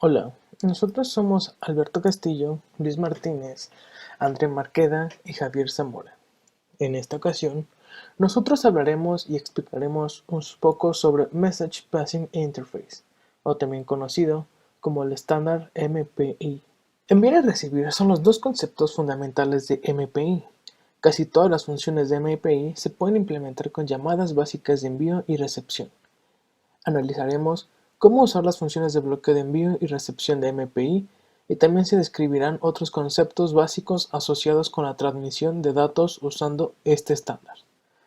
Hola, nosotros somos Alberto Castillo, Luis Martínez, André Marqueda y Javier Zamora. En esta ocasión, nosotros hablaremos y explicaremos un poco sobre Message Passing Interface, o también conocido como el estándar MPI. Enviar y recibir son los dos conceptos fundamentales de MPI. Casi todas las funciones de MPI se pueden implementar con llamadas básicas de envío y recepción. Analizaremos cómo usar las funciones de bloqueo de envío y recepción de MPI y también se describirán otros conceptos básicos asociados con la transmisión de datos usando este estándar.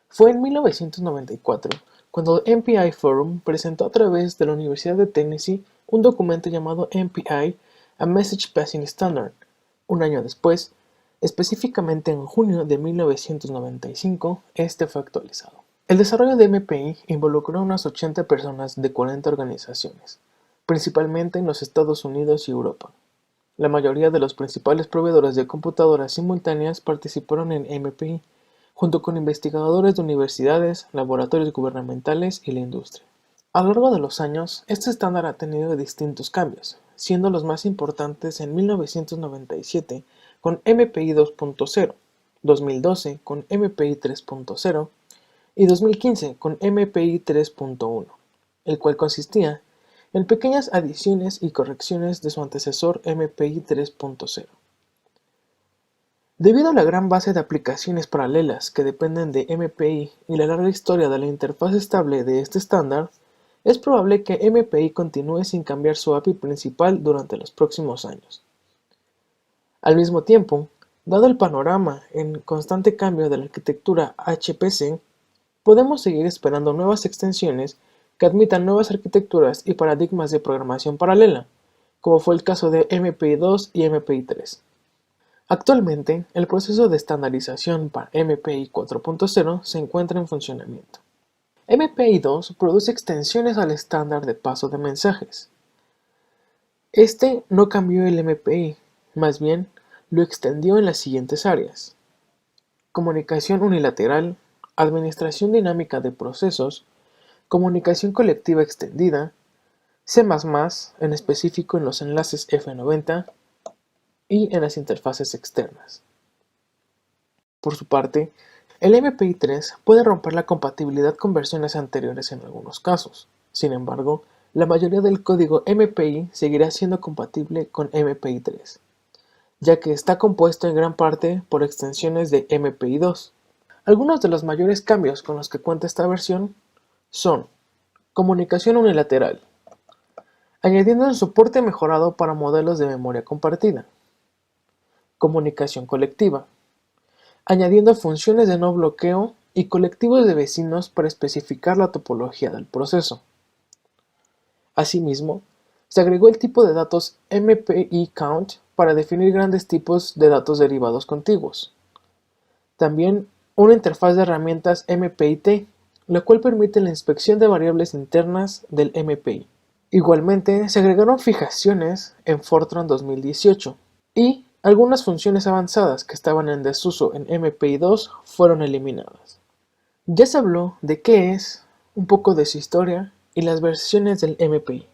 Fue en 1994 cuando el MPI Forum presentó a través de la Universidad de Tennessee un documento llamado MPI, a Message Passing Standard. Un año después, específicamente en junio de 1995, este fue actualizado. El desarrollo de MPI involucró a unas 80 personas de 40 organizaciones, principalmente en los Estados Unidos y Europa. La mayoría de los principales proveedores de computadoras simultáneas participaron en MPI, junto con investigadores de universidades, laboratorios gubernamentales y la industria. A lo largo de los años, este estándar ha tenido distintos cambios, siendo los más importantes en 1997 con MPI 2.0, 2012 con MPI 3.0 y 2015 con MPI 3.1, el cual consistía en pequeñas adiciones y correcciones de su antecesor MPI 3.0. Debido a la gran base de aplicaciones paralelas que dependen de MPI y la larga historia de la interfaz estable de este estándar, es probable que MPI continúe sin cambiar su API principal durante los próximos años. Al mismo tiempo, dado el panorama en constante cambio de la arquitectura HPC, podemos seguir esperando nuevas extensiones que admitan nuevas arquitecturas y paradigmas de programación paralela, como fue el caso de MPI 2 y MPI 3. Actualmente, el proceso de estandarización para MPI 4.0 se encuentra en funcionamiento. MPI 2 produce extensiones al estándar de paso de mensajes. Este no cambió el MPI, más bien lo extendió en las siguientes áreas: comunicación unilateral, administración dinámica de procesos, comunicación colectiva extendida, C++, en específico en los enlaces F90 y en las interfaces externas. Por su parte, el MPI 3 puede romper la compatibilidad con versiones anteriores en algunos casos. Sin embargo, la mayoría del código MPI seguirá siendo compatible con MPI 3, ya que está compuesto en gran parte por extensiones de MPI 2. Algunos de los mayores cambios con los que cuenta esta versión son: comunicación unilateral, añadiendo un soporte mejorado para modelos de memoria compartida; comunicación colectiva, añadiendo funciones de no bloqueo y colectivos de vecinos para especificar la topología del proceso. Asimismo, se agregó el tipo de datos MPI Count para definir grandes tipos de datos derivados contiguos. También una interfaz de herramientas MPI-T, la cual permite la inspección de variables internas del MPI. Igualmente, se agregaron fijaciones en Fortran 2018 y algunas funciones avanzadas que estaban en desuso en MPI 2 fueron eliminadas. Ya se habló de qué es, un poco de su historia y las versiones del MPI.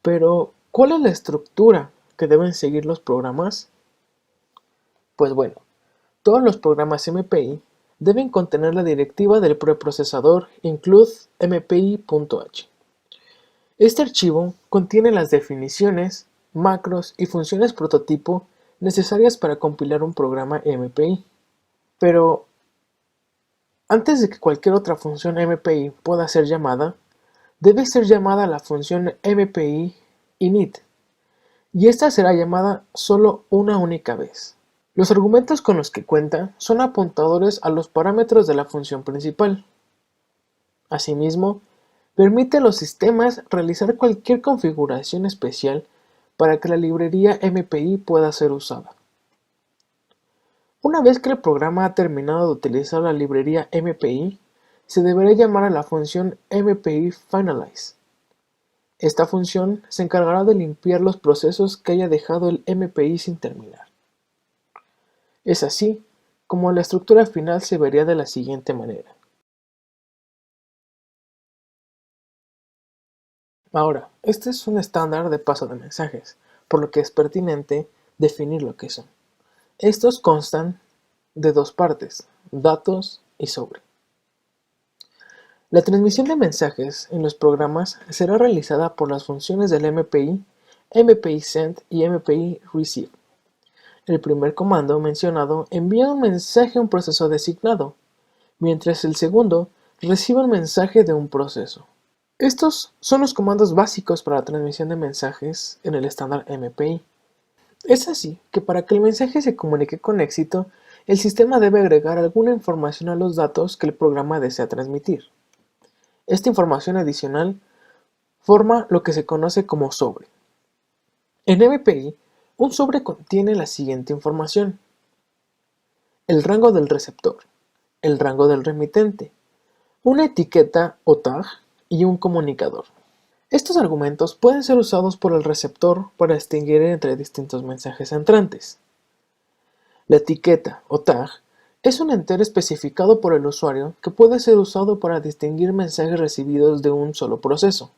Pero, ¿cuál es la estructura que deben seguir los programas? Pues bueno, todos los programas MPI deben contener la directiva del preprocesador include mpi.h. Este archivo contiene las definiciones, macros y funciones prototipo necesarias para compilar un programa MPI. Pero, antes de que cualquier otra función MPI pueda ser llamada, debe ser llamada la función MPI init, y esta será llamada solo una única vez. Los argumentos con los que cuenta son apuntadores a los parámetros de la función principal. Asimismo, permite a los sistemas realizar cualquier configuración especial para que la librería MPI pueda ser usada. Una vez que el programa ha terminado de utilizar la librería MPI, se deberá llamar a la función MPI Finalize. Esta función se encargará de limpiar los procesos que haya dejado el MPI sin terminar. Es así como la estructura final se vería de la siguiente manera. Ahora, este es un estándar de paso de mensajes, por lo que es pertinente definir lo que son. Estos constan de dos partes, datos y sobre. La transmisión de mensajes en los programas será realizada por las funciones del MPI, MPI Send y MPI Receive. El primer comando mencionado envía un mensaje a un proceso designado, mientras el segundo recibe un mensaje de un proceso. Estos son los comandos básicos para la transmisión de mensajes en el estándar MPI. Es así que para que el mensaje se comunique con éxito, el sistema debe agregar alguna información a los datos que el programa desea transmitir. Esta información adicional forma lo que se conoce como sobre. En MPI, un sobre contiene la siguiente información: el rango del receptor, el rango del remitente, una etiqueta o tag y un comunicador. Estos argumentos pueden ser usados por el receptor para distinguir entre distintos mensajes entrantes. La etiqueta o tag es un entero especificado por el usuario que puede ser usado para distinguir mensajes recibidos de un solo proceso.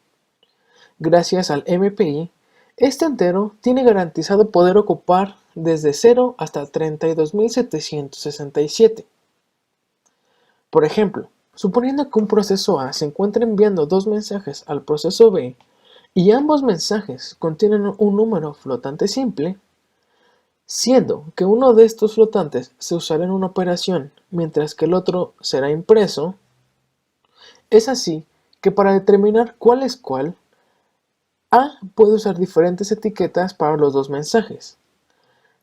Gracias al MPI, este entero tiene garantizado poder ocupar desde 0 hasta 32.767. Por ejemplo, suponiendo que un proceso A se encuentra enviando dos mensajes al proceso B y ambos mensajes contienen un número flotante simple, siendo que uno de estos flotantes se usará en una operación mientras que el otro será impreso, es así que para determinar cuál es cuál, A puede usar diferentes etiquetas para los dos mensajes.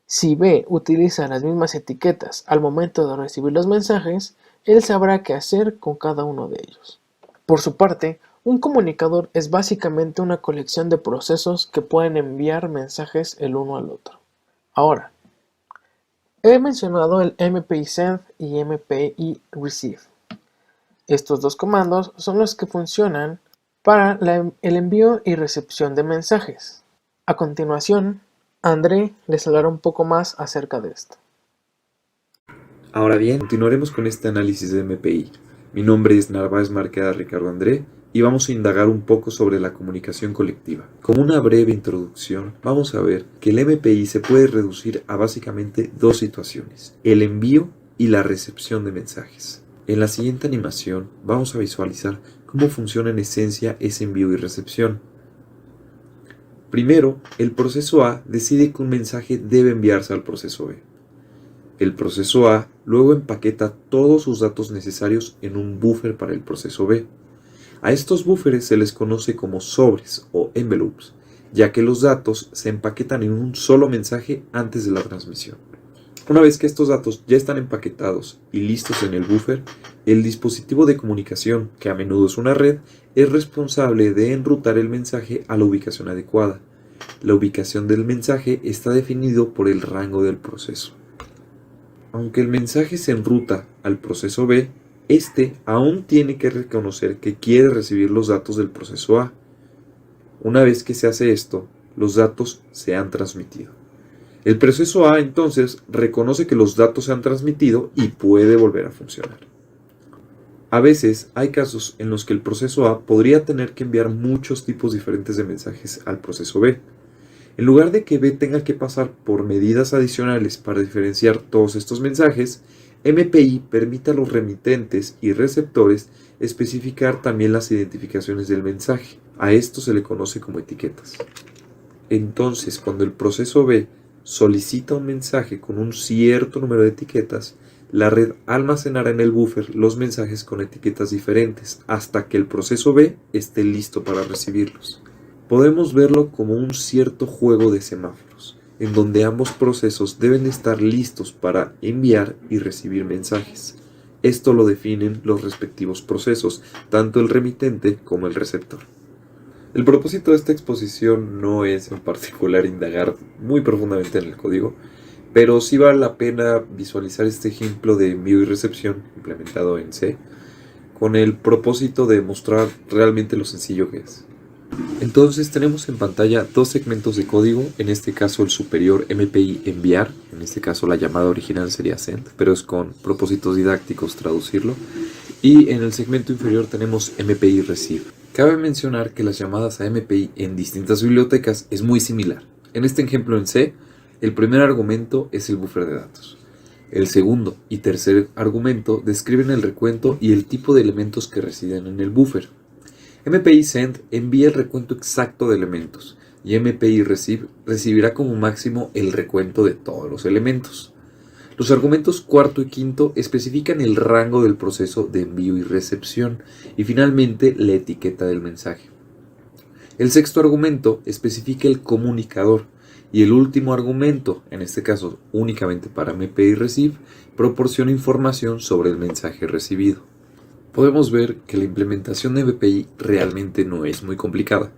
Si B utiliza las mismas etiquetas al momento de recibir los mensajes, él sabrá qué hacer con cada uno de ellos. Por su parte, un comunicador es básicamente una colección de procesos que pueden enviar mensajes el uno al otro. Ahora, he mencionado el MPI Send y MPI Receive. Estos dos comandos son los que funcionan para el envío y recepción de mensajes. A continuación, André les hablará un poco más acerca de esto. Ahora bien, continuaremos con este análisis de MPI. Mi nombre es Narváez Marqueda Ricardo André y vamos a indagar un poco sobre la comunicación colectiva. Como una breve introducción, vamos a ver que el MPI se puede reducir a básicamente dos situaciones: el envío y la recepción de mensajes. En la siguiente animación vamos a visualizar cómo funciona en esencia ese envío y recepción. Primero, el proceso A decide que un mensaje debe enviarse al proceso B. El proceso A luego empaqueta todos sus datos necesarios en un buffer para el proceso B. A estos búferes se les conoce como sobres o envelopes, ya que los datos se empaquetan en un solo mensaje antes de la transmisión. Una vez que estos datos ya están empaquetados y listos en el buffer, el dispositivo de comunicación, que a menudo es una red, es responsable de enrutar el mensaje a la ubicación adecuada. La ubicación del mensaje está definido por el rango del proceso. Aunque el mensaje se enruta al proceso B, este aún tiene que reconocer que quiere recibir los datos del proceso A. Una vez que se hace esto, los datos se han transmitido. El proceso A entonces reconoce que los datos se han transmitido y puede volver a funcionar. A veces hay casos en los que el proceso A podría tener que enviar muchos tipos diferentes de mensajes al proceso B. En lugar de que B tenga que pasar por medidas adicionales para diferenciar todos estos mensajes, MPI permite a los remitentes y receptores especificar también las identificaciones del mensaje. A esto se le conoce como etiquetas. Entonces, cuando el proceso B solicita un mensaje con un cierto número de etiquetas, la red almacenará en el buffer los mensajes con etiquetas diferentes hasta que el proceso B esté listo para recibirlos. Podemos verlo como un cierto juego de semáforos, en donde ambos procesos deben estar listos para enviar y recibir mensajes. Esto lo definen los respectivos procesos, tanto el remitente como el receptor. El propósito de esta exposición no es en particular indagar muy profundamente en el código, pero sí vale la pena visualizar este ejemplo de envío y recepción implementado en C, con el propósito de mostrar realmente lo sencillo que es. Entonces tenemos en pantalla dos segmentos de código, en este caso el superior MPI enviar, en este caso la llamada original sería send, pero es con propósitos didácticos traducirlo, y en el segmento inferior tenemos MPI receive. Cabe mencionar que las llamadas a MPI en distintas bibliotecas es muy similar. En este ejemplo en C, el primer argumento es el buffer de datos. El segundo y tercer argumento describen el recuento y el tipo de elementos que residen en el buffer. MPI send envía el recuento exacto de elementos y MPI receive recibirá como máximo el recuento de todos los elementos. Los argumentos cuarto y quinto especifican el rango del proceso de envío y recepción y finalmente la etiqueta del mensaje. El sexto argumento especifica el comunicador y el último argumento, en este caso únicamente para MPI receive, proporciona información sobre el mensaje recibido. Podemos ver que la implementación de MPI realmente no es muy complicada.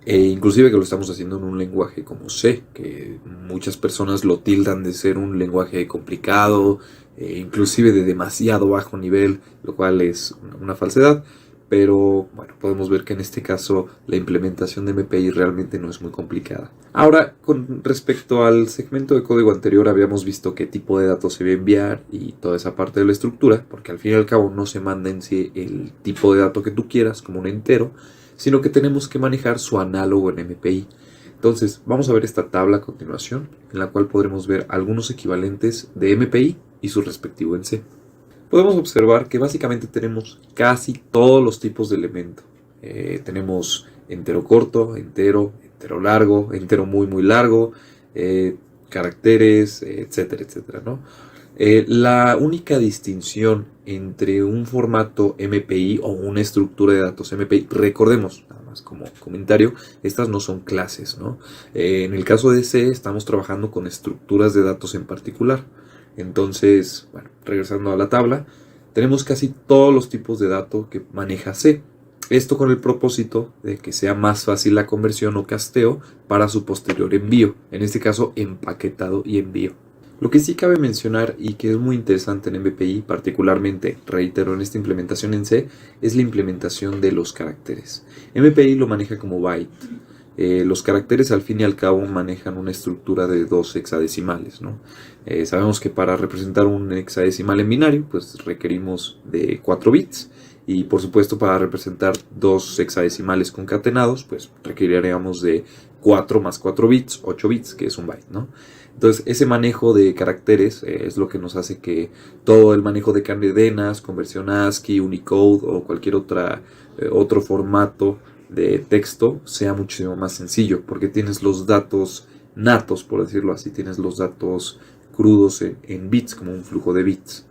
Inclusive que lo estamos haciendo en un lenguaje como C, que muchas personas lo tildan de ser un lenguaje complicado, inclusive de demasiado bajo nivel, lo cual es una falsedad. Pero bueno, podemos ver que en este caso la implementación de MPI realmente no es muy complicada. Ahora, con respecto al segmento de código anterior, habíamos visto qué tipo de datos se va a enviar y toda esa parte de la estructura, porque al fin y al cabo no se manda en sí el tipo de dato que tú quieras como un entero, sino que tenemos que manejar su análogo en MPI. Entonces, vamos a ver esta tabla a continuación, en la cual podremos ver algunos equivalentes de MPI y su respectivo en C. Podemos observar que básicamente tenemos casi todos los tipos de elemento. Tenemos entero corto, entero largo, entero muy largo, caracteres, etcétera, etcétera, ¿no? La única distinción entre un formato MPI o una estructura de datos MPI, recordemos, nada más como comentario, estas no son clases, ¿no? En el caso de C estamos trabajando con estructuras de datos en particular. Entonces, bueno, regresando a la tabla, tenemos casi todos los tipos de datos que maneja C. Esto con el propósito de que sea más fácil la conversión o casteo para su posterior envío, en este caso empaquetado y envío. Lo que sí cabe mencionar y que es muy interesante en MPI, particularmente, reitero, en esta implementación en C, es la implementación de los caracteres. MPI lo maneja como byte. Los caracteres al fin y al cabo manejan una estructura de 2 hexadecimales, ¿no? Sabemos que para representar un hexadecimal en binario pues requerimos de 4 bits y por supuesto para representar 2 hexadecimales concatenados pues requeriríamos de 4 más 4 bits, 8 bits, que es un byte, ¿no? Entonces ese manejo de caracteres es lo que nos hace que todo el manejo de cadenas, conversión ASCII, Unicode o cualquier otro formato de texto sea muchísimo más sencillo, porque tienes los datos natos, por decirlo así, tienes los datos crudos en bits, como un flujo de bits,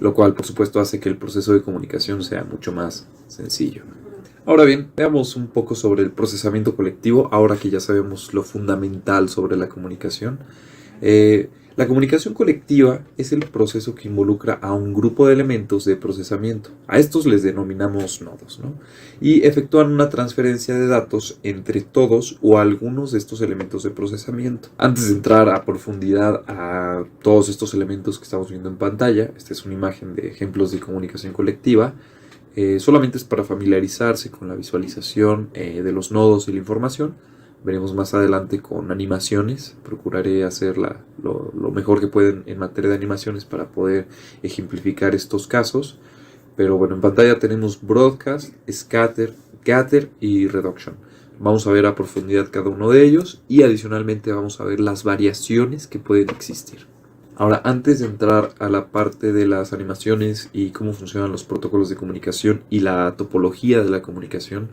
lo cual por supuesto hace que el proceso de comunicación sea mucho más sencillo. Ahora bien, veamos un poco sobre el procesamiento colectivo, ahora que ya sabemos lo fundamental sobre la comunicación. La comunicación colectiva es el proceso que involucra a un grupo de elementos de procesamiento. A estos les denominamos nodos, ¿no? Y efectúan una transferencia de datos entre todos o algunos de estos elementos de procesamiento. Antes de entrar a profundidad a todos estos elementos que estamos viendo en pantalla, esta es una imagen de ejemplos de comunicación colectiva. Solamente es para familiarizarse con la visualización de los nodos y la información. Veremos más adelante con animaciones. Procuraré hacer lo mejor que pueden en materia de animaciones para poder ejemplificar estos casos. Pero bueno, en pantalla tenemos Broadcast, Scatter, Gather y Reduction. Vamos a ver a profundidad cada uno de ellos y adicionalmente vamos a ver las variaciones que pueden existir. Ahora, antes de entrar a la parte de las animaciones y cómo funcionan los protocolos de comunicación y la topología de la comunicación,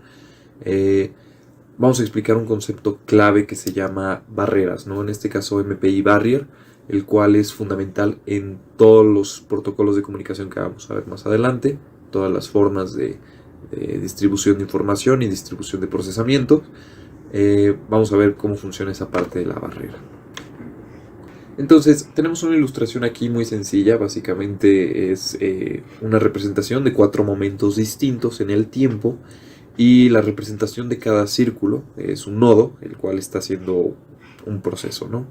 vamos a explicar un concepto clave que se llama barreras, ¿no? En este caso MPI Barrier, el cual es fundamental en todos los protocolos de comunicación que vamos a ver más adelante, todas las formas de distribución de información y distribución de procesamiento. Vamos a ver cómo funciona esa parte de la barrera. Entonces, tenemos una ilustración aquí muy sencilla, básicamente es una representación de 4 momentos distintos en el tiempo. Y la representación de cada círculo es un nodo, el cual está haciendo un proceso, ¿no?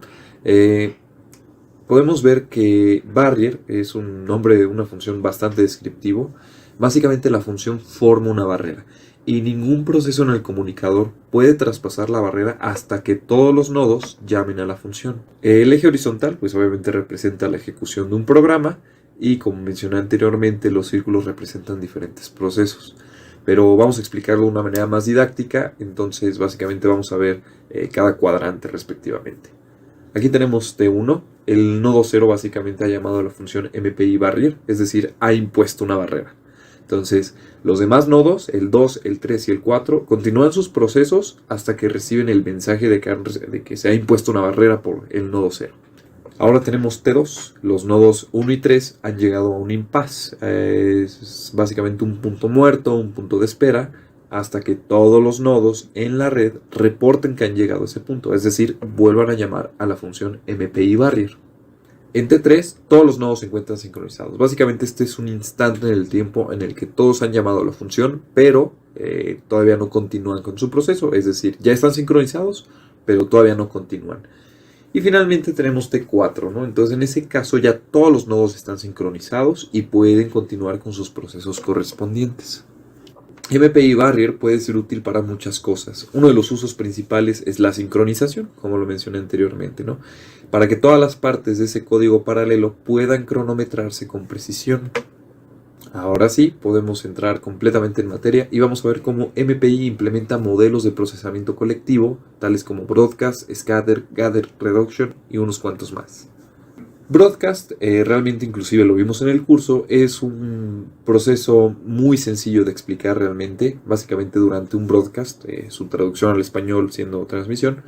Podemos ver que barrier es un nombre de una función bastante descriptivo. Básicamente la función forma una barrera y ningún proceso en el comunicador puede traspasar la barrera hasta que todos los nodos llamen a la función. El eje horizontal pues obviamente representa la ejecución de un programa y como mencioné anteriormente los círculos representan diferentes procesos. pero vamos a explicarlo de una manera más didáctica. Entonces básicamente vamos a ver cada cuadrante respectivamente. Aquí tenemos T1, el nodo 0 básicamente ha llamado a la función MPI barrier, es decir, ha impuesto una barrera. Entonces, los demás nodos, el 2, el 3 y el 4, continúan sus procesos hasta que reciben el mensaje de que se ha impuesto una barrera por el nodo 0. Ahora tenemos T2, los nodos 1 y 3 han llegado a un impasse, es básicamente un punto muerto, un punto de espera, hasta que todos los nodos en la red reporten que han llegado a ese punto, es decir, vuelvan a llamar a la función MPI barrier. En T3 todos los nodos se encuentran sincronizados. Básicamente este es un instante en el tiempo en el que todos han llamado a la función, pero todavía no continúan con su proceso, es decir, ya están sincronizados, pero todavía no continúan. Y finalmente tenemos T4, ¿no? Entonces en ese caso ya todos los nodos están sincronizados y pueden continuar con sus procesos correspondientes. MPI barrier puede ser útil para muchas cosas. Uno de los usos principales es la sincronización, como lo mencioné anteriormente, ¿no? Para que todas las partes de ese código paralelo puedan cronometrarse con precisión. Ahora sí, podemos entrar completamente en materia y vamos a ver cómo MPI implementa modelos de procesamiento colectivo, tales como Broadcast, Scatter, Gather, Reduction y unos cuantos más. Broadcast, realmente inclusive lo vimos en el curso, es un proceso muy sencillo de explicar realmente. Básicamente durante un broadcast, su traducción al español siendo transmisión,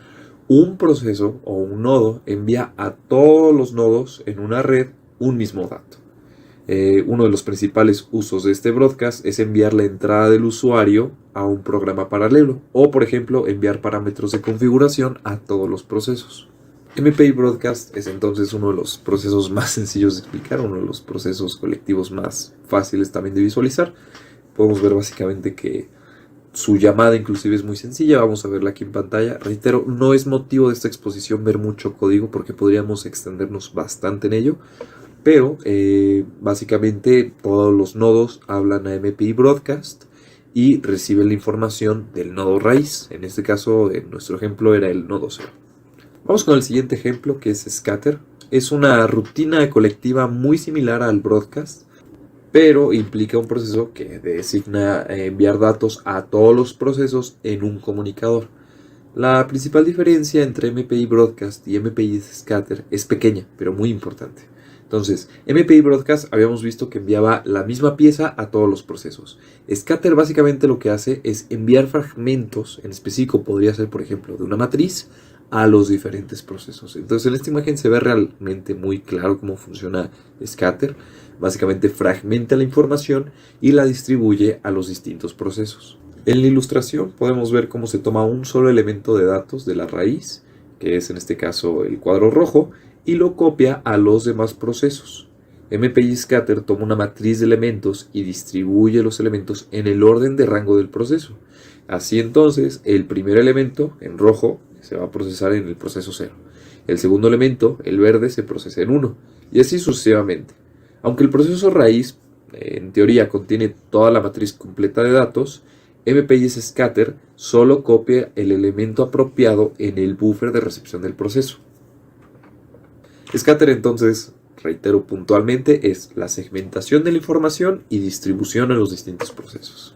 un proceso o un nodo envía a todos los nodos en una red un mismo dato. Uno de los principales usos de este broadcast es enviar la entrada del usuario a un programa paralelo o, por ejemplo, enviar parámetros de configuración a todos los procesos. MPI Broadcast es entonces uno de los procesos más sencillos de explicar, uno de los procesos colectivos más fáciles también de visualizar. Podemos ver básicamente que su llamada inclusive es muy sencilla, vamos a verla aquí en pantalla. Reitero, no es motivo de esta exposición ver mucho código porque podríamos extendernos bastante en ello, pero básicamente todos los nodos hablan a MPI Broadcast y reciben la información del nodo raíz. En este caso, en nuestro ejemplo era el nodo 0. Vamos con el siguiente ejemplo, que es Scatter. Es una rutina colectiva muy similar al broadcast, pero implica un proceso que designa enviar datos a todos los procesos en un comunicador. La principal diferencia entre MPI Broadcast y MPI Scatter es pequeña, pero muy importante. Entonces, MPI Broadcast habíamos visto que enviaba la misma pieza a todos los procesos. Scatter básicamente lo que hace es enviar fragmentos, en específico podría ser por ejemplo de una matriz, a los diferentes procesos. Entonces en esta imagen se ve realmente muy claro cómo funciona Scatter. Básicamente fragmenta la información y la distribuye a los distintos procesos. En la ilustración podemos ver cómo se toma un solo elemento de datos de la raíz, que es en este caso el cuadro rojo, y lo copia a los demás procesos. MPI Scatter toma una matriz de elementos y distribuye los elementos en el orden de rango del proceso. Así entonces, el primer elemento, en rojo, se va a procesar en el proceso 0. El segundo elemento, el verde, se procesa en 1. Y así sucesivamente. Aunque el proceso raíz, en teoría, contiene toda la matriz completa de datos, MPI Scatter solo copia el elemento apropiado en el buffer de recepción del proceso. Scatter entonces, reitero puntualmente, es la segmentación de la información y distribución a los distintos procesos.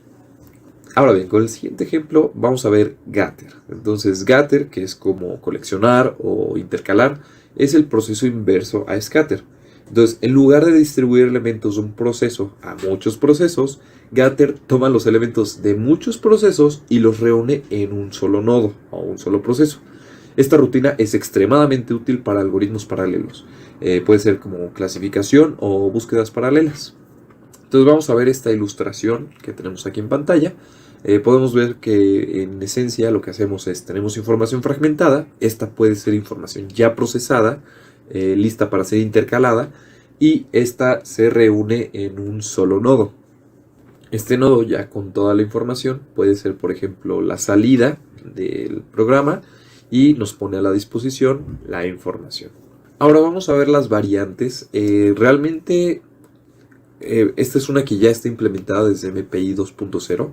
Ahora bien, con el siguiente ejemplo vamos a ver Gather. Entonces Gather, que es como coleccionar o intercalar, es el proceso inverso a Scatter. Entonces, en lugar de distribuir elementos de un proceso a muchos procesos, Gather toma los elementos de muchos procesos y los reúne en un solo nodo o un solo proceso. Esta rutina es extremadamente útil para algoritmos paralelos. Puede ser como clasificación o búsquedas paralelas. Entonces vamos a ver esta ilustración que tenemos aquí en pantalla. Podemos ver que en esencia lo que hacemos es, tenemos información fragmentada, esta puede ser información ya procesada, lista para ser intercalada, y esta se reúne en un solo nodo. Este nodo ya con toda la información puede ser, por ejemplo, la salida del programa y nos pone a la disposición la información. Ahora vamos a ver las variantes. Realmente esta es una que ya está implementada desde MPI 2.0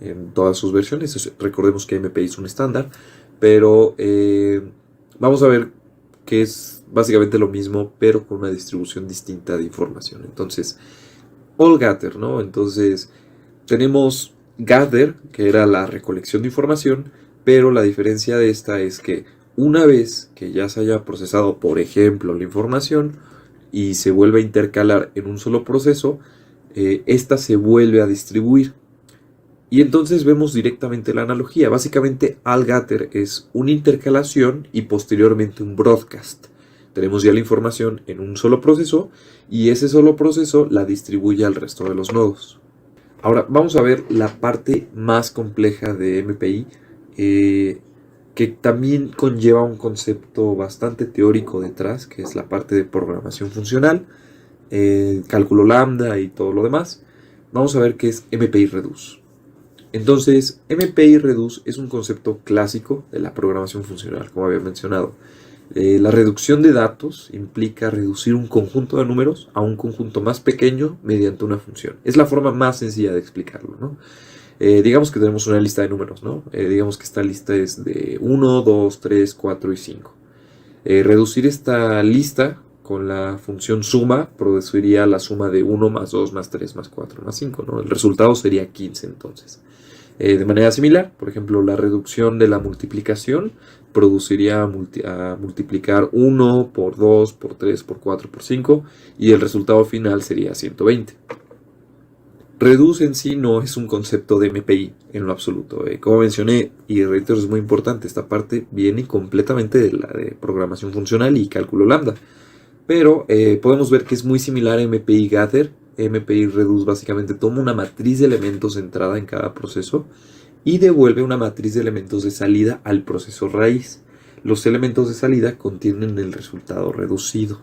en todas sus versiones. Recordemos que MPI es un estándar, pero vamos a ver que es básicamente lo mismo, pero con una distribución distinta de información. Entonces, all gather, ¿no? Entonces, tenemos Gather, que era la recolección de información, pero la diferencia de esta es que una vez que ya se haya procesado, por ejemplo, la información y se vuelve a intercalar en un solo proceso, esta se vuelve a distribuir. Y entonces vemos directamente la analogía. Básicamente, ALGATHER es una intercalación y posteriormente un broadcast. Tenemos ya la información en un solo proceso y ese solo proceso la distribuye al resto de los nodos. Ahora vamos a ver la parte más compleja de MPI, que también conlleva un concepto bastante teórico detrás, que es la parte de programación funcional, cálculo lambda y todo lo demás. Vamos a ver qué es MPI Reduce. Entonces, MPI Reduce es un concepto clásico de la programación funcional, como había mencionado. La reducción de datos implica reducir un conjunto de números a un conjunto más pequeño mediante una función. Es la forma más sencilla de explicarlo, ¿no? Digamos que tenemos una lista de números, ¿no? Digamos que esta lista es de 1, 2, 3, 4 y 5. Reducir esta lista con la función suma produciría la suma de 1 más 2 más 3 más 4 más 5, ¿no? El resultado sería 15 entonces. De manera similar, por ejemplo, la reducción de la multiplicación produciría multiplicar 1 por 2, por 3, por 4, por 5 y el resultado final sería 120. Reduce en sí no es un concepto de MPI en lo absoluto. Como mencioné, y reitero, es muy importante, esta parte viene completamente de la de programación funcional y cálculo lambda. Pero podemos ver que es muy similar a MPI Gather. MPI Reduce básicamente toma una matriz de elementos entrada en cada proceso y devuelve una matriz de elementos de salida al proceso raíz. Los elementos de salida contienen el resultado reducido.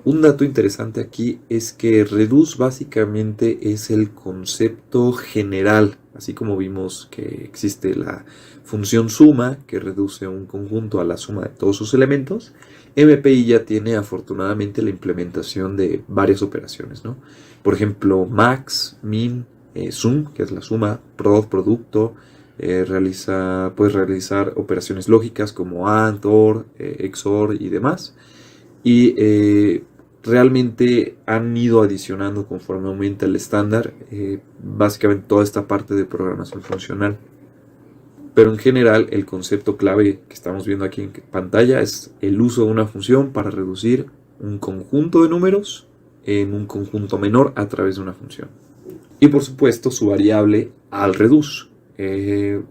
Un dato interesante aquí es que Reduce básicamente es el concepto general, así como vimos que existe la función suma que reduce un conjunto a la suma de todos sus elementos. MPI ya tiene afortunadamente la implementación de varias operaciones, ¿no? Por ejemplo, max, min, sum, que es la suma, prod, producto, puedes realizar operaciones lógicas como AND, OR, XOR y demás. Y realmente han ido adicionando conforme aumenta el estándar, básicamente toda esta parte de programación funcional. Pero en general el concepto clave que estamos viendo aquí en pantalla es el uso de una función para reducir un conjunto de números en un conjunto menor a través de una función. Y por supuesto su variable al reduce.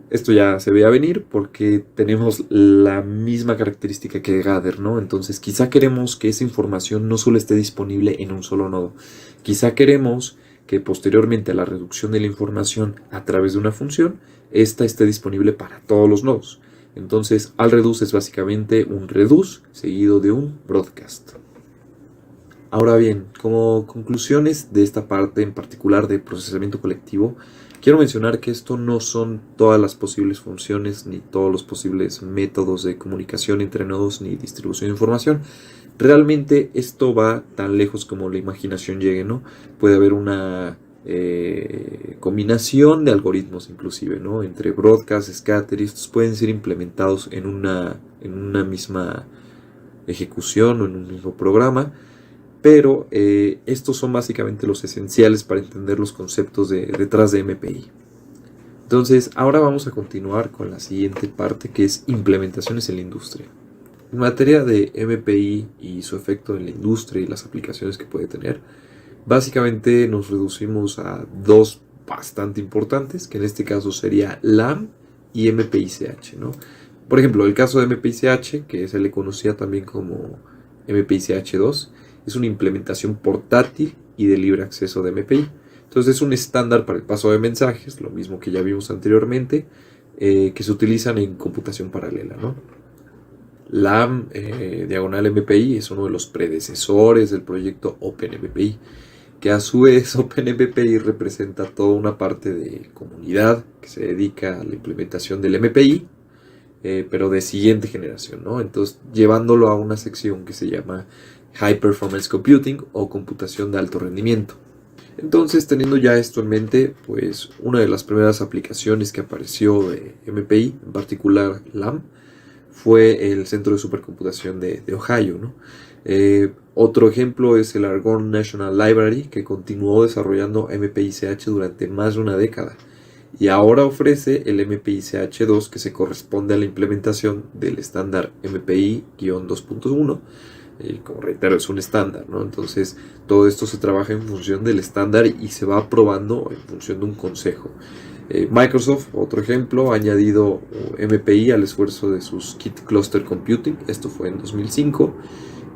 Esto ya se veía venir porque tenemos la misma característica que Gather, ¿no? Entonces quizá queremos que esa información no solo esté disponible en un solo nodo. Quizá queremos que posteriormente a la reducción de la información a través de una función, esta esté disponible para todos los nodos. Entonces al reduce es básicamente un reduce seguido de un broadcast. Ahora bien, como conclusiones de esta parte en particular de procesamiento colectivo, quiero mencionar que esto no son todas las posibles funciones ni todos los posibles métodos de comunicación entre nodos ni distribución de información. Realmente esto va tan lejos como la imaginación llegue, ¿no? Puede haber una combinación de algoritmos inclusive, ¿no? Entre broadcast, scatter, y estos pueden ser implementados en una misma ejecución o en un mismo programa. Pero estos son básicamente los esenciales para entender los conceptos detrás de MPI. Entonces, ahora vamos a continuar con la siguiente parte, que es implementaciones en la industria. En materia de MPI y su efecto en la industria y las aplicaciones que puede tener, básicamente nos reducimos a dos bastante importantes, que en este caso sería LAM y MPICH, ¿no? Por ejemplo, el caso de MPICH, que se le conocía también como MPICH2, es una implementación portátil y de libre acceso de MPI. Entonces es un estándar para el paso de mensajes, lo mismo que ya vimos anteriormente, que se utilizan en computación paralela, ¿no? LAM, diagonal MPI, es uno de los predecesores del proyecto OpenMPI, que a su vez OpenMPI representa toda una parte de comunidad que se dedica a la implementación del MPI, pero de siguiente generación, ¿no? Entonces llevándolo a una sección que se llama High Performance Computing o computación de alto rendimiento. Entonces, teniendo ya esto en mente, pues una de las primeras aplicaciones que apareció de MPI, en particular LAM, fue el Centro de Supercomputación de Ohio, ¿no? Otro ejemplo es el Argonne National Library, que continuó desarrollando MPICH durante más de una década y ahora ofrece el MPICH2, que se corresponde a la implementación del estándar MPI-2.1. Como reitero, es un estándar, ¿no? Entonces todo esto se trabaja en función del estándar y se va aprobando en función de un consejo. Microsoft, otro ejemplo, ha añadido MPI al esfuerzo de sus Kit Cluster Computing. Esto fue en 2005.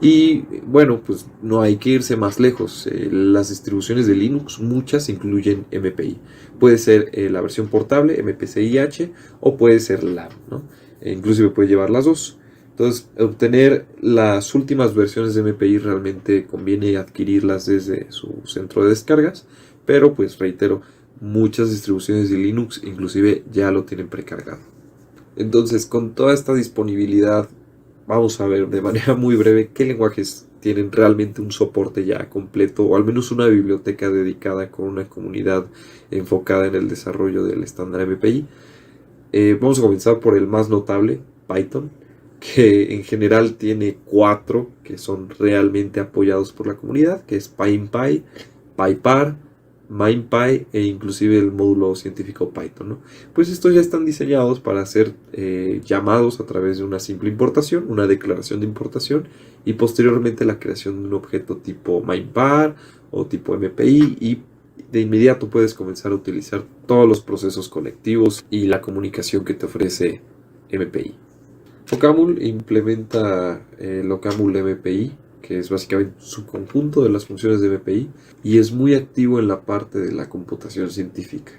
Y bueno, pues no hay que irse más lejos. Las distribuciones de Linux, muchas incluyen MPI. Puede ser la versión portable, MPCIH, o puede ser LAM, ¿no? Inclusive puede llevar las dos. Entonces, obtener las últimas versiones de MPI realmente conviene adquirirlas desde su centro de descargas, pero pues reitero, muchas distribuciones de Linux inclusive ya lo tienen precargado. Entonces, con toda esta disponibilidad, vamos a ver de manera muy breve qué lenguajes tienen realmente un soporte ya completo, o al menos una biblioteca dedicada con una comunidad enfocada en el desarrollo del estándar MPI. Vamos a comenzar por el más notable, Python, que en general tiene 4 que son realmente apoyados por la comunidad, que es PyMPy, PyPar, MindPy e inclusive el módulo científico Python, ¿no? Pues estos ya están diseñados para ser llamados a través de una simple importación, una declaración de importación y posteriormente la creación de un objeto tipo MindPar o tipo MPI, y de inmediato puedes comenzar a utilizar todos los procesos conectivos y la comunicación que te ofrece MPI. Ocaml implementa el Ocaml MPI, que es básicamente un subconjunto de las funciones de MPI, y es muy activo en la parte de la computación científica.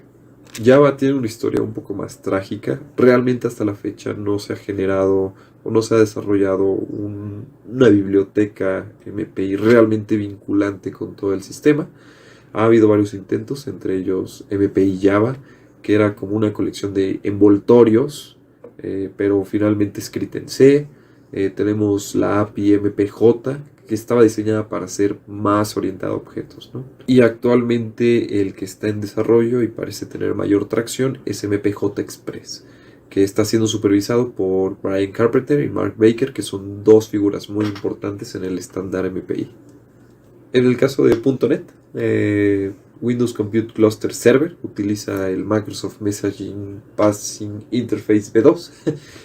Java tiene una historia un poco más trágica. Realmente hasta la fecha no se ha generado o no se ha desarrollado una biblioteca MPI realmente vinculante con todo el sistema. Ha habido varios intentos, entre ellos MPI Java, que era como una colección de envoltorios, pero finalmente escrita en C. Tenemos la API MPJ, que estaba diseñada para ser más orientada a objetos, ¿no? Y actualmente el que está en desarrollo y parece tener mayor tracción es MPJ Express, que está siendo supervisado por Brian Carpenter y Mark Baker, que son dos figuras muy importantes en el estándar MPI. En el caso de .NET, Windows Compute Cluster Server utiliza el Microsoft Messaging Passing Interface V2,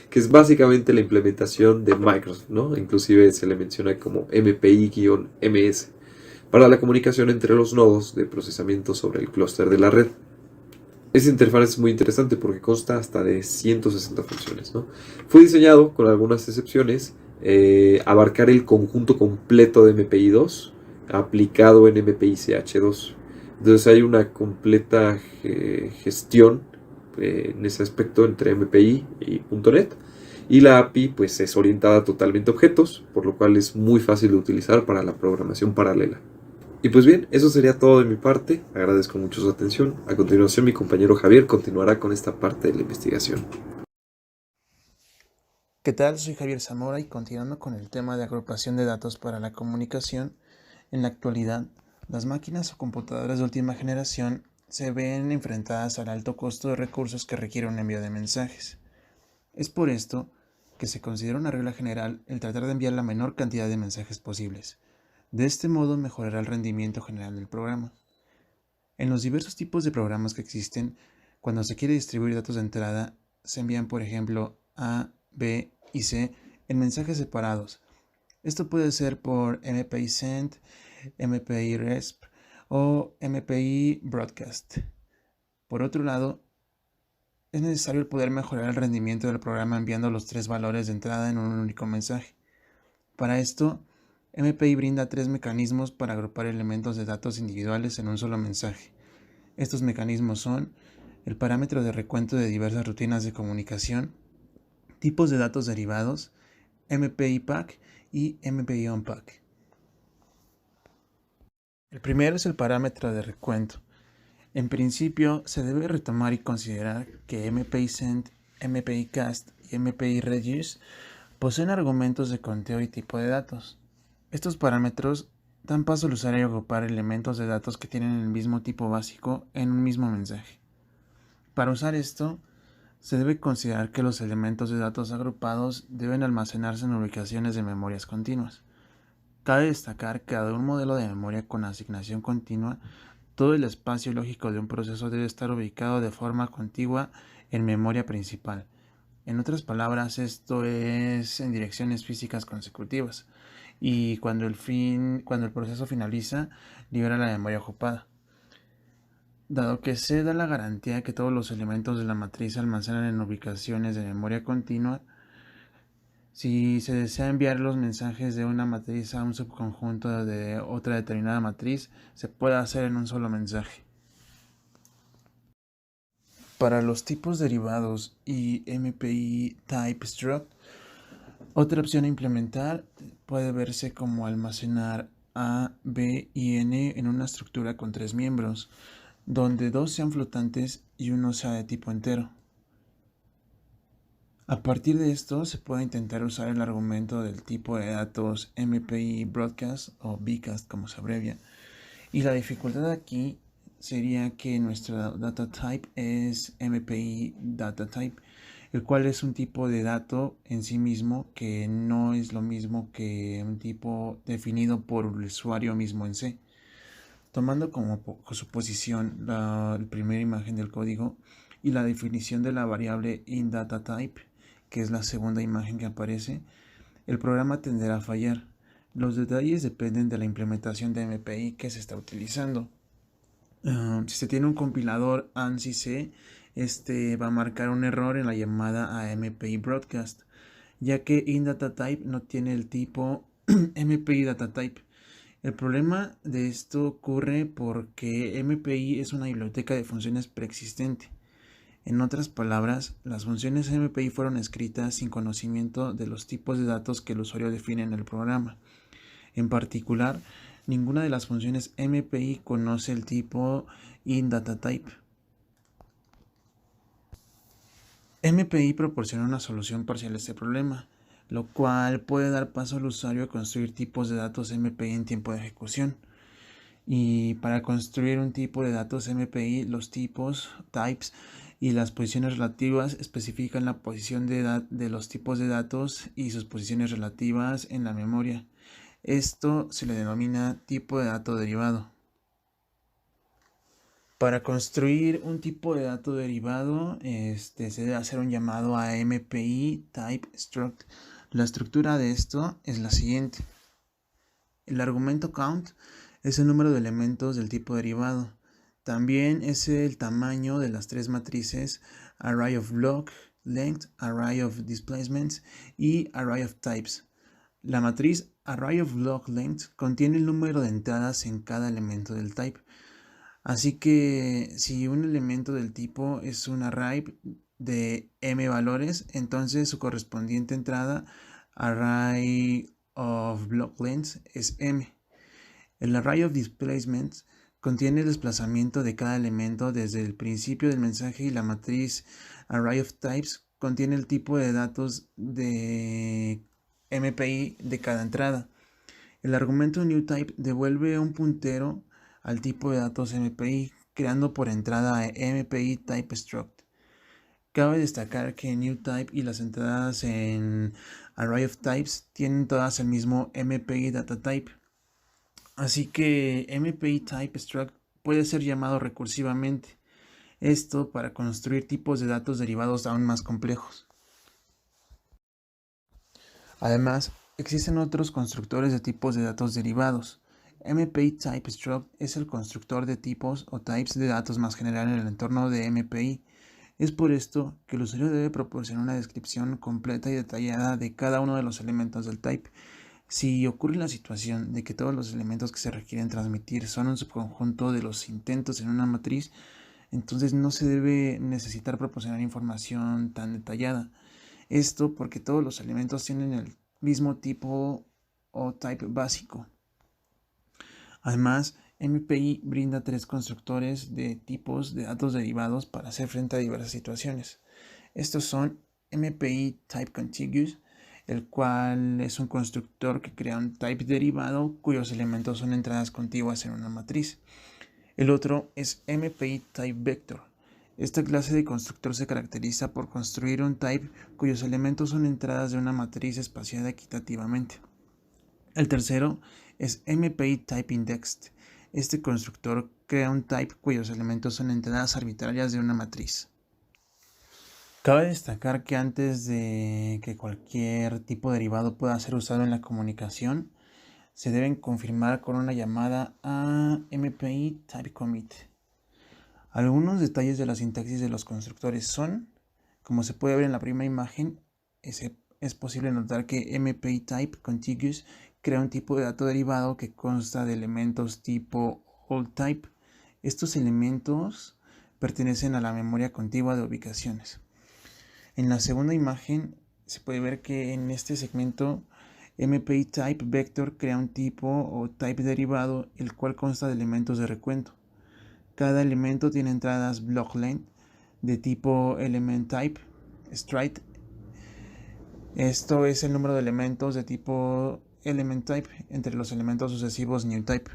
que es básicamente la implementación de Microsoft, ¿no? Inclusive se le menciona como MPI-MS, para la comunicación entre los nodos de procesamiento sobre el clúster de la red. Esta interfaz es muy interesante porque consta hasta de 160 funciones, ¿no? Fue diseñado, con algunas excepciones, abarcar el conjunto completo de MPI2 aplicado en MPICH2. Entonces hay una completa gestión en ese aspecto entre MPI y .NET. Y la API pues es orientada totalmente a objetos, por lo cual es muy fácil de utilizar para la programación paralela. Y pues bien, eso sería todo de mi parte. Agradezco mucho su atención. A continuación, mi compañero Javier continuará con esta parte de la investigación. ¿Qué tal? Soy Javier Zamora y continuando con el tema de agrupación de datos para la comunicación, en la actualidad, las máquinas o computadoras de última generación se ven enfrentadas al alto costo de recursos que requiere un envío de mensajes. Es por esto que se considera una regla general el tratar de enviar la menor cantidad de mensajes posibles. De este modo mejorará el rendimiento general del programa. En los diversos tipos de programas que existen, cuando se quiere distribuir datos de entrada, se envían, por ejemplo, A, B y C en mensajes separados. Esto puede ser por MPI Send, MPI Resp o MPI Broadcast. Por otro lado, es necesario poder mejorar el rendimiento del programa enviando los 3 valores de entrada en un único mensaje. Para esto, MPI brinda 3 mecanismos para agrupar elementos de datos individuales en un solo mensaje. Estos mecanismos son el parámetro de recuento de diversas rutinas de comunicación, tipos de datos derivados, MPI Pack y MPI Unpack. El primero es el parámetro de recuento. En principio, se debe retomar y considerar que MPI Send, MPI Cast y MPI Reduce poseen argumentos de conteo y tipo de datos. Estos parámetros dan paso al usuario a agrupar elementos de datos que tienen el mismo tipo básico en un mismo mensaje. Para usar esto, se debe considerar que los elementos de datos agrupados deben almacenarse en ubicaciones de memorias continuas. Cabe destacar que de un modelo de memoria con asignación continua, todo el espacio lógico de un proceso debe estar ubicado de forma contigua en memoria principal. En otras palabras, esto es en direcciones físicas consecutivas. Y cuando el proceso finaliza, libera la memoria ocupada. Dado que se da la garantía de que todos los elementos de la matriz se almacenan en ubicaciones de memoria continua, si se desea enviar los mensajes de una matriz a un subconjunto de otra determinada matriz, se puede hacer en un solo mensaje. Para los tipos derivados y MPI Type Struct, otra opción a implementar puede verse como almacenar A, B y N en una estructura con 3 miembros, donde 2 sean flotantes y uno sea de tipo entero. A partir de esto se puede intentar usar el argumento del tipo de datos MPI Broadcast o Bcast como se abrevia. Y la dificultad aquí sería que nuestra data type es MPI data type, el cual es un tipo de dato en sí mismo que no es lo mismo que un tipo definido por el usuario mismo en C. Tomando como suposición la primera imagen del código y la definición de la variable inDataType, que es la segunda imagen que aparece, el programa tenderá a fallar. Los detalles dependen de la implementación de MPI que se está utilizando. Si se tiene un compilador ANSI C, este va a marcar un error en la llamada a MPI Broadcast, ya que inDataType no tiene el tipo MPI DataType. El problema de esto ocurre porque MPI es una biblioteca de funciones preexistente. En otras palabras, las funciones MPI fueron escritas sin conocimiento de los tipos de datos que el usuario define en el programa. En particular, ninguna de las funciones MPI conoce el tipo inDataType. MPI proporciona una solución parcial a este problema, lo cual puede dar paso al usuario a construir tipos de datos MPI en tiempo de ejecución. Y para construir un tipo de datos MPI, los tipos, types y las posiciones relativas especifican la posición de los tipos de datos y sus posiciones relativas en la memoria. Esto se le denomina tipo de dato derivado. Para construir un tipo de dato derivado, se debe hacer un llamado a MPI Type Struct. La estructura de esto es la siguiente. El argumento count es el número de elementos del tipo derivado. También es el tamaño de las 3 matrices array of block length, array of displacements y array of types. La matriz array of block length contiene el número de entradas en cada elemento del type. Así que si un elemento del tipo es un array de m valores, entonces su correspondiente entrada, array of block length, es m. El array of displacements contiene el desplazamiento de cada elemento desde el principio del mensaje y la matriz array of types contiene el tipo de datos de MPI de cada entrada. El argumento newType devuelve un puntero al tipo de datos MPI, creando por entrada MPI Type Struct. Cabe destacar que newType y las entradas en Array of Types tienen todas el mismo MPI DataType. Así que MPI Type Struct puede ser llamado recursivamente. Esto para construir tipos de datos derivados aún más complejos. Además, existen otros constructores de tipos de datos derivados. MPI Type Struct es el constructor de tipos o types de datos más general en el entorno de MPI. Es por esto que el usuario debe proporcionar una descripción completa y detallada de cada uno de los elementos del type. Si ocurre la situación de que todos los elementos que se requieren transmitir son un subconjunto de los intentos en una matriz, entonces no se debe necesitar proporcionar información tan detallada. Esto porque todos los elementos tienen el mismo tipo o type básico. Además, MPI brinda 3 constructores de tipos de datos derivados para hacer frente a diversas situaciones. Estos son MPI Type Contiguous, el cual es un constructor que crea un type derivado cuyos elementos son entradas contiguas en una matriz. El otro es MPI Type Vector. Esta clase de constructor se caracteriza por construir un type cuyos elementos son entradas de una matriz espaciada equitativamente. El tercero es MPI Type Indexed. Este constructor crea un type cuyos elementos son entradas arbitrarias de una matriz. Cabe destacar que antes de que cualquier tipo de derivado pueda ser usado en la comunicación, se deben confirmar con una llamada a MPI Type Commit. Algunos detalles de la sintaxis de los constructores son, como se puede ver en la primera imagen, es posible notar que MPI Type Contiguous crea un tipo de dato derivado que consta de elementos tipo old type. Estos elementos pertenecen a la memoria contigua de ubicaciones. En la segunda imagen se puede ver que en este segmento MPI Type Vector crea un tipo o type derivado el cual consta de elementos de recuento. Cada elemento tiene entradas blockLength de tipo ElementType stride. Esto es el número de elementos de tipo ElementType entre los elementos sucesivos NewType.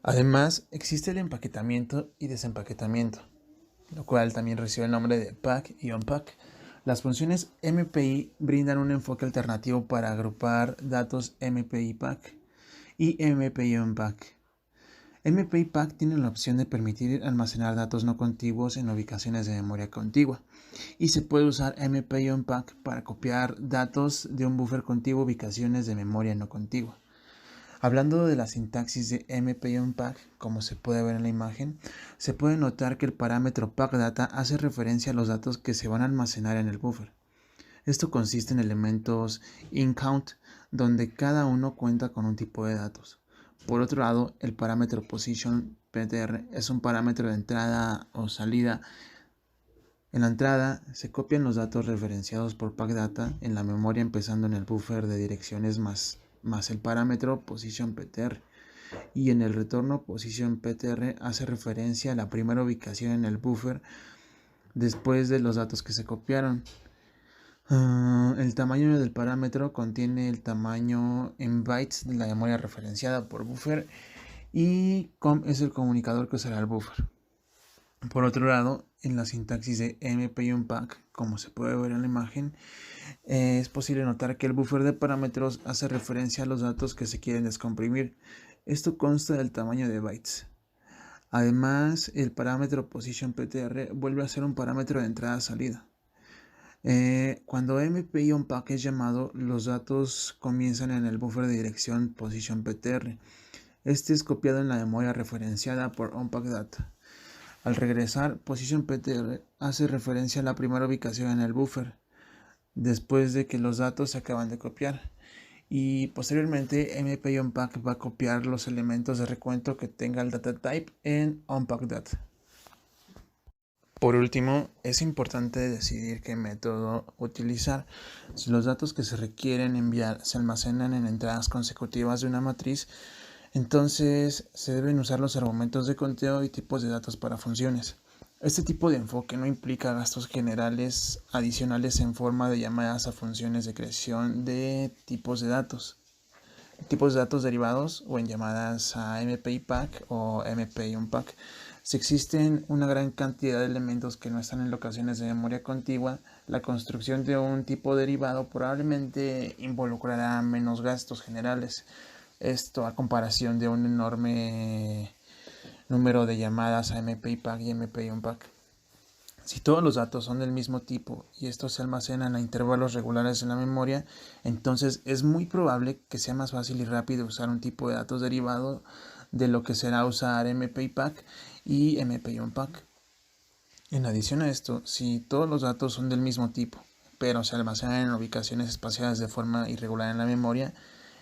Además, existe el empaquetamiento y desempaquetamiento, lo cual también recibe el nombre de pack y unpack. Las funciones MPI brindan un enfoque alternativo para agrupar datos MPI pack y MPI unpack. MPI Pack tiene la opción de permitir almacenar datos no contiguos en ubicaciones de memoria contigua y se puede usar MPI Unpack para copiar datos de un buffer contiguo a ubicaciones de memoria no contigua. Hablando de la sintaxis de MPI Unpack, como se puede ver en la imagen, se puede notar que el parámetro packData hace referencia a los datos que se van a almacenar en el buffer. Esto consiste en elementos inCount, donde cada uno cuenta con un tipo de datos. Por otro lado, el parámetro positionPTR es un parámetro de entrada o salida. En la entrada se copian los datos referenciados por packData en la memoria empezando en el buffer de direcciones más el parámetro positionPTR. Y en el retorno positionPTR hace referencia a la primera ubicación en el buffer después de los datos que se copiaron. El tamaño del parámetro contiene el tamaño en bytes de la memoria referenciada por buffer y com es el comunicador que usará el buffer. Por otro lado, en la sintaxis de MPI Unpack, como se puede ver en la imagen, es posible notar que el buffer de parámetros hace referencia a los datos que se quieren descomprimir. Esto consta del tamaño de bytes. Además, el parámetro positionPTR vuelve a ser un parámetro de entrada-salida. Cuando MPI Unpack es llamado, los datos comienzan en el buffer de dirección positionPTR. Este es copiado en la memoria referenciada por UnpackData. Al regresar, positionPTR hace referencia a la primera ubicación en el buffer, después de que los datos se acaban de copiar. Y posteriormente, MPI Unpack va a copiar los elementos de recuento que tenga el data type en UnpackData. Por último, es importante decidir qué método utilizar. Si los datos que se requieren enviar se almacenan en entradas consecutivas de una matriz, entonces se deben usar los argumentos de conteo y tipos de datos para funciones. Este tipo de enfoque no implica gastos generales adicionales en forma de llamadas a funciones de creación de tipos de datos derivados o en llamadas a MPI Pack o MPI Unpack. Si existen una gran cantidad de elementos que no están en locaciones de memoria contigua, la construcción de un tipo derivado probablemente involucrará menos gastos generales. Esto a comparación de un enorme número de llamadas a MPI Pack y MPI Unpack. Si todos los datos son del mismo tipo y estos se almacenan a intervalos regulares en la memoria, entonces es muy probable que sea más fácil y rápido usar un tipo de datos derivado de lo que será usar MPI Pack y MPI Unpack. En adición a esto, si todos los datos son del mismo tipo, pero se almacenan en ubicaciones espaciadas de forma irregular en la memoria,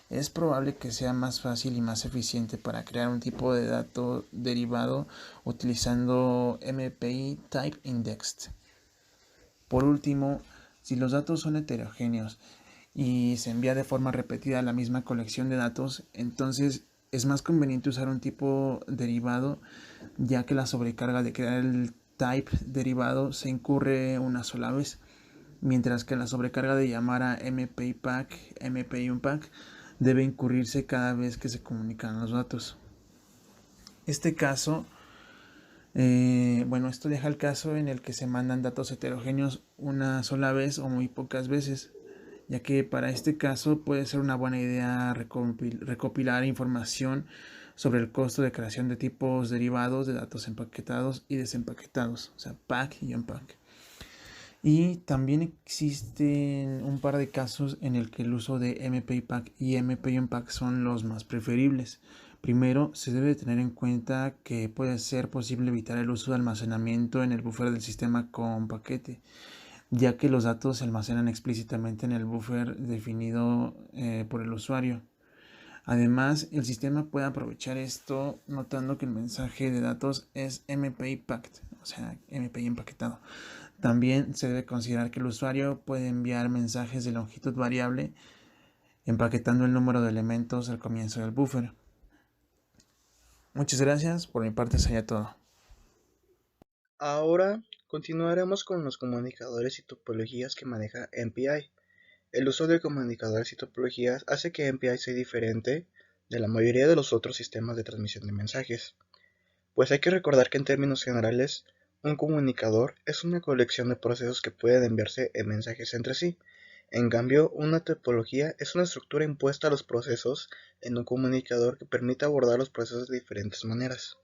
es probable que sea más fácil y más eficiente para crear un tipo de dato derivado utilizando MPI Type Indexed. Por último, si los datos son heterogéneos y se envía de forma repetida a la misma colección de datos, entonces es más conveniente usar un tipo derivado, ya que la sobrecarga de crear el type derivado se incurre una sola vez, mientras que la sobrecarga de llamar a MPI Pack, MPI Unpack debe incurrirse cada vez que se comunican los datos. Esto deja el caso en el que se mandan datos heterogéneos una sola vez o muy pocas veces. ya que para este caso puede ser una buena idea recopilar información sobre el costo de creación de tipos derivados de datos empaquetados y desempaquetados, o sea, pack y unpack. Y también existen un par de casos en el que el uso de MPI-Pack y MPI-Unpack son los más preferibles. Primero, se debe tener en cuenta que puede ser posible evitar el uso de almacenamiento en el buffer del sistema con paquete, ya que los datos se almacenan explícitamente en el buffer definido por el usuario. Además, el sistema puede aprovechar esto notando que el mensaje de datos es MPI-Packed, o sea, MPI empaquetado. También se debe considerar que el usuario puede enviar mensajes de longitud variable empaquetando el número de elementos al comienzo del buffer. Muchas gracias, por mi parte sería todo. Ahora continuaremos con los comunicadores y topologías que maneja MPI. El uso de comunicadores y topologías hace que MPI sea diferente de la mayoría de los otros sistemas de transmisión de mensajes, pues hay que recordar que en términos generales, un comunicador es una colección de procesos que pueden enviarse en mensajes entre sí. En cambio, una topología es una estructura impuesta a los procesos en un comunicador que permite abordar los procesos de diferentes maneras.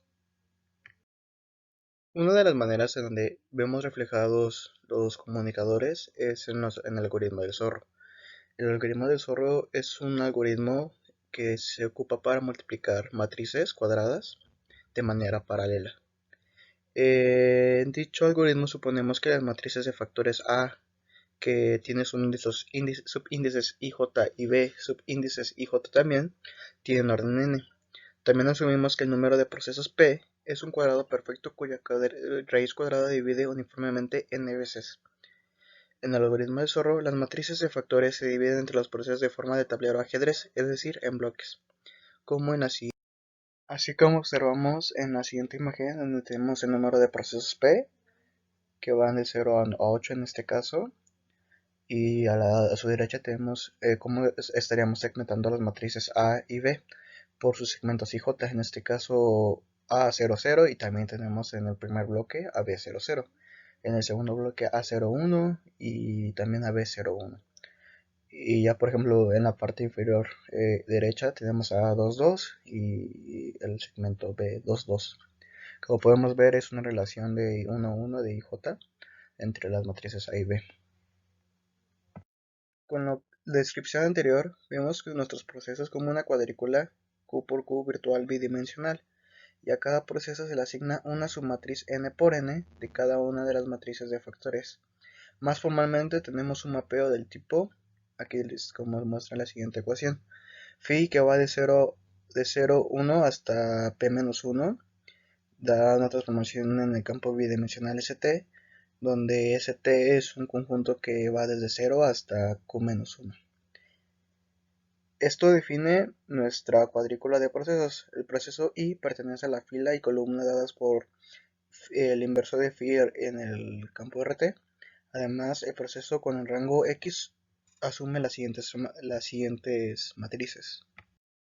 Una de las maneras en donde vemos reflejados los comunicadores es en el algoritmo del zorro. El algoritmo del zorro es un algoritmo que se ocupa para multiplicar matrices cuadradas de manera paralela. En dicho algoritmo suponemos que las matrices de factores A, que tienen subíndices IJ y B, subíndices IJ también, tienen orden n. También asumimos que el número de procesos P es un cuadrado perfecto cuya raíz cuadrada divide uniformemente n veces. En el algoritmo de Zorro, las matrices de factores se dividen entre los procesos de forma de tablero ajedrez, es decir, en bloques, como en así como observamos en la siguiente imagen, donde tenemos el número de procesos P, que van de 0 a 8 en este caso, y a su derecha tenemos cómo estaríamos segmentando las matrices A y B por sus segmentos IJ, en este caso A00, y también tenemos en el primer bloque AB00, en el segundo bloque A01 y también AB01. Y ya por ejemplo en la parte inferior derecha tenemos A22 y el segmento B22. Como podemos ver es una relación de 1 a 1 de IJ entre las matrices A y B. Con la descripción anterior, vemos que nuestros procesos como una cuadrícula Q por Q virtual bidimensional, y a cada proceso se le asigna una submatriz n por n de cada una de las matrices de factores. Más formalmente tenemos un mapeo del tipo, aquí como muestra la siguiente ecuación, phi que va de 0, 1 hasta p-1, da una transformación en el campo bidimensional ST, donde ST es un conjunto que va desde 0 hasta Q-1. Esto define nuestra cuadrícula de procesos. El proceso I pertenece a la fila y columna dadas por el inverso de phi en el campo RT. Además, el proceso con el rango X asume las siguientes matrices,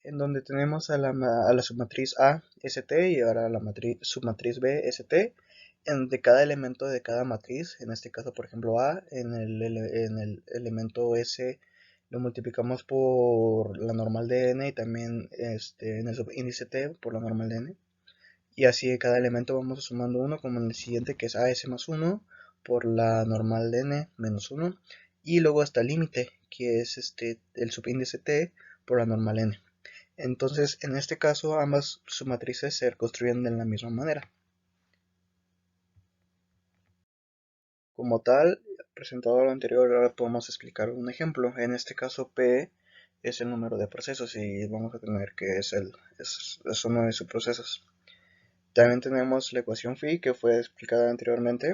en donde tenemos a la submatriz A, ST, y ahora a la submatriz B, ST, en donde cada elemento de cada matriz, en este caso por ejemplo A, en el elemento S lo multiplicamos por la normal de n y también en el subíndice T por la normal de n. Y así cada elemento vamos sumando 1, como en el siguiente que es AS más 1 por la normal de n menos 1. Y luego hasta el límite, que es el subíndice T por la normal n. Entonces, en este caso, ambas submatrices se construyen de la misma manera. Como tal, presentado lo anterior, ahora podemos explicar un ejemplo. En este caso, P es el número de procesos y vamos a tener que es uno de sus procesos. También tenemos la ecuación phi que fue explicada anteriormente,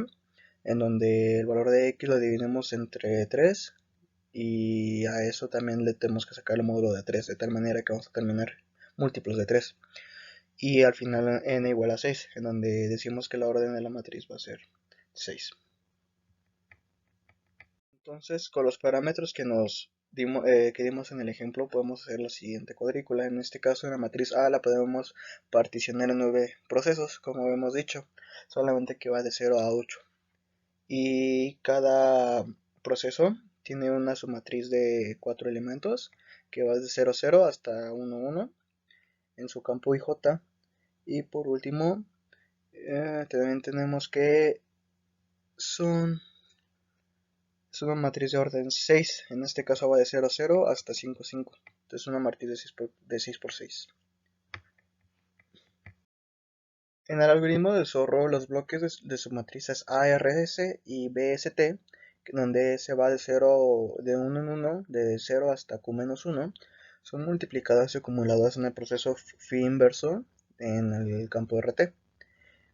en donde el valor de x lo dividimos entre 3 y a eso también le tenemos que sacar el módulo de 3, de tal manera que vamos a terminar múltiplos de 3. Y al final n igual a 6, en donde decimos que la orden de la matriz va a ser 6. Entonces, con los parámetros que dimos en el ejemplo, podemos hacer la siguiente cuadrícula. En este caso, en la matriz A la podemos particionar en 9 procesos, como hemos dicho, solamente que va de 0 a 8. Y cada proceso tiene una submatriz de 4 elementos que va de 0, 0 hasta 1, 1 en su campo IJ. Y por último, también tenemos que es una matriz de orden 6. En este caso va de 0, 0 hasta 5, 5. Entonces una matriz de 6 por 6. En el algoritmo del zorro, los bloques de submatrices ARS y BST, donde se va de 1 en 1, de 0 hasta Q-1, son multiplicadas y acumuladas en el proceso phi inverso en el campo RT.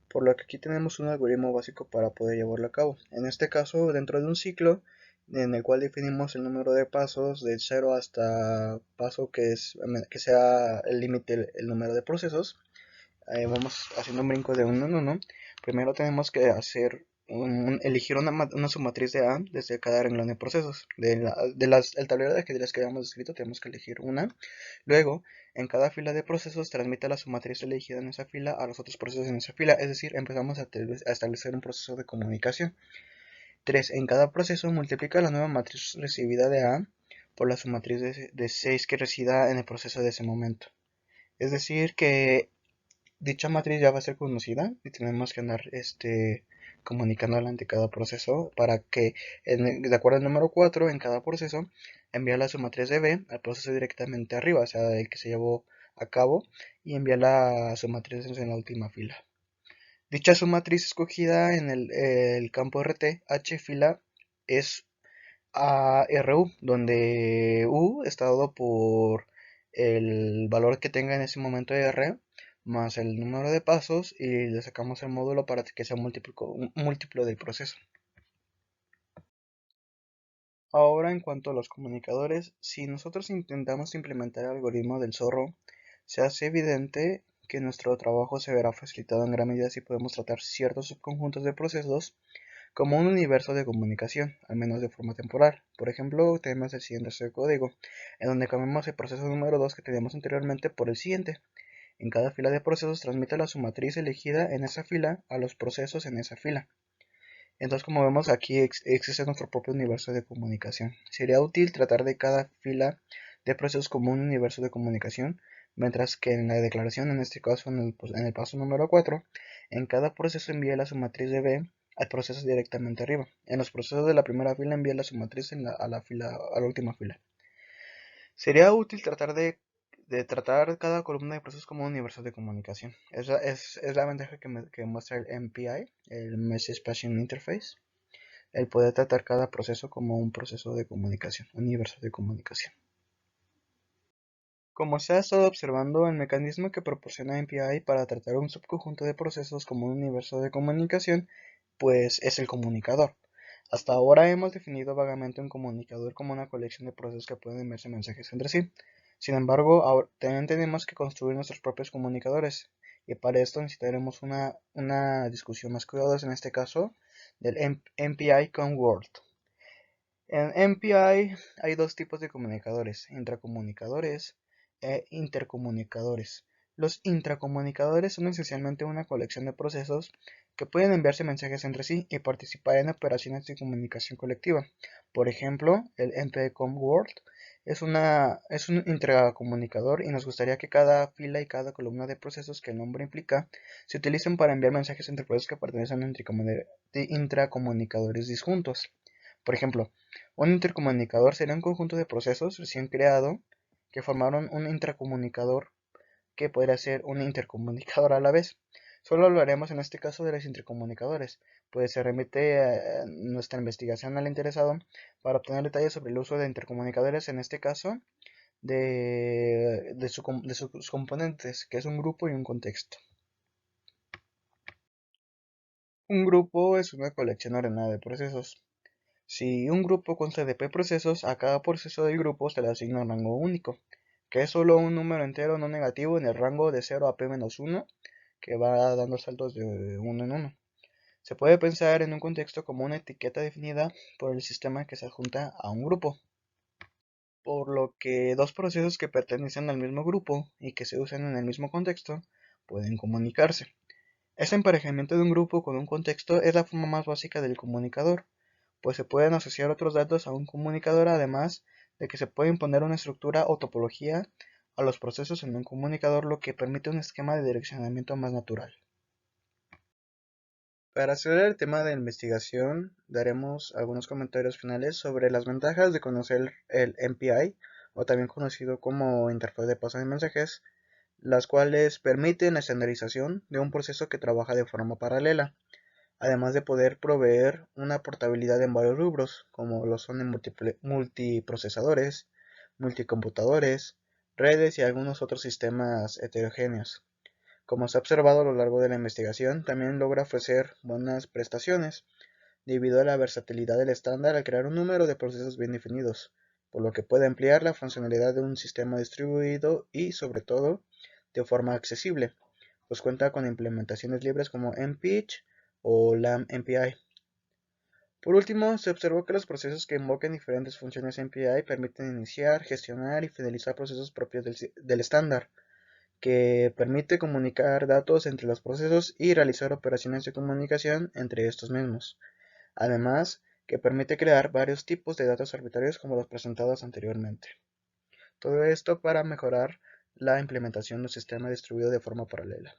Por lo que aquí tenemos un algoritmo básico para poder llevarlo a cabo. En este caso, dentro de un ciclo en el cual definimos el número de pasos de 0 hasta paso que sea el límite, el número de procesos, vamos haciendo un brinco de 1 en 1. Primero tenemos que elegir una submatriz de A desde cada renglón de procesos. El tablero de ajedrez que habíamos escrito, tenemos que elegir una. Luego, en cada fila de procesos, transmite la submatriz elegida en esa fila a los otros procesos en esa fila. Es decir, empezamos a establecer un proceso de comunicación. 3. En cada proceso, multiplica la nueva matriz recibida de A por la submatriz de 6 que resida en el proceso de ese momento. Es decir, que dicha matriz ya va a ser conocida y tenemos que andar comunicándola ante cada proceso para que, de acuerdo al número 4, en cada proceso, enviar la submatriz de B al proceso directamente arriba, o sea, el que se llevó a cabo, y enviar la submatriz en la última fila. Dicha submatriz escogida en el campo RT, H fila, es ARU, donde U está dado por el valor que tenga en ese momento de R más el número de pasos y le sacamos el módulo para que sea un múltiplo del proceso. Ahora, en cuanto a los comunicadores, si nosotros intentamos implementar el algoritmo del zorro, se hace evidente que nuestro trabajo se verá facilitado en gran medida si podemos tratar ciertos subconjuntos de procesos como un universo de comunicación, al menos de forma temporal. Por ejemplo, tenemos el siguiente código, en donde cambiamos el proceso número 2 que teníamos anteriormente por el siguiente. En cada fila de procesos transmite la submatriz elegida en esa fila a los procesos en esa fila. Entonces, como vemos aquí, existe nuestro propio universo de comunicación. Sería útil tratar de cada fila de procesos como un universo de comunicación, mientras que en la declaración, en este caso en el paso número 4, en cada proceso envía la submatriz de B al proceso directamente arriba. En los procesos de la primera fila envía la submatriz a la última fila. Sería útil tratar de tratar cada columna de procesos como un universo de comunicación. Es la ventaja que muestra el MPI, el Message Passing Interface, el poder tratar cada proceso como un proceso de comunicación, un universo de comunicación. Como se ha estado observando, el mecanismo que proporciona MPI para tratar un subconjunto de procesos como un universo de comunicación, pues es el comunicador. Hasta ahora hemos definido vagamente un comunicador como una colección de procesos que pueden enviarse mensajes entre sí. Sin embargo, ahora también tenemos que construir nuestros propios comunicadores, y para esto necesitaremos una discusión más cuidadosa, en este caso, del MPI con Word. En MPI hay dos tipos de comunicadores, intracomunicadores e intercomunicadores. Los intracomunicadores son esencialmente una colección de procesos que pueden enviarse mensajes entre sí y participar en operaciones de comunicación colectiva. Por ejemplo, el MPI con Word es un intracomunicador y nos gustaría que cada fila y cada columna de procesos que el nombre implica se utilicen para enviar mensajes entre procesos que pertenecen a intracomunicadores disjuntos. Por ejemplo, un intercomunicador sería un conjunto de procesos recién creado que formaron un intracomunicador que podría ser un intercomunicador a la vez. Solo hablaremos en este caso de los intercomunicadores, pues se remite a nuestra investigación al interesado para obtener detalles sobre el uso de intercomunicadores, en este caso de sus componentes, que es un grupo y un contexto. Un grupo es una colección ordenada de procesos. Si un grupo consta de p procesos, a cada proceso del grupo se le asigna un rango único, que es solo un número entero no negativo en el rango de 0 a p-1, que va dando saltos de 1 en 1. Se puede pensar en un contexto como una etiqueta definida por el sistema que se adjunta a un grupo, por lo que dos procesos que pertenecen al mismo grupo y que se usan en el mismo contexto pueden comunicarse. Ese emparejamiento de un grupo con un contexto es la forma más básica del comunicador, pues se pueden asociar otros datos a un comunicador, además de que se puede imponer una estructura o topología a los procesos en un comunicador, lo que permite un esquema de direccionamiento más natural. Para cerrar el tema de investigación, daremos algunos comentarios finales sobre las ventajas de conocer el MPI, o también conocido como interfaz de paso de mensajes, las cuales permiten la estandarización de un proceso que trabaja de forma paralela, además de poder proveer una portabilidad en varios rubros, como lo son en multiprocesadores, multicomputadores, redes y algunos otros sistemas heterogéneos. Como se ha observado a lo largo de la investigación, también logra ofrecer buenas prestaciones, debido a la versatilidad del estándar al crear un número de procesos bien definidos, por lo que puede ampliar la funcionalidad de un sistema distribuido y, sobre todo, de forma accesible, pues cuenta con implementaciones libres como MPICH o LAM-MPI. Por último, se observó que los procesos que invoquen diferentes funciones MPI permiten iniciar, gestionar y finalizar procesos propios del estándar, que permite comunicar datos entre los procesos y realizar operaciones de comunicación entre estos mismos. Además, que permite crear varios tipos de datos arbitrarios como los presentados anteriormente. Todo esto para mejorar la implementación del sistema distribuido de forma paralela.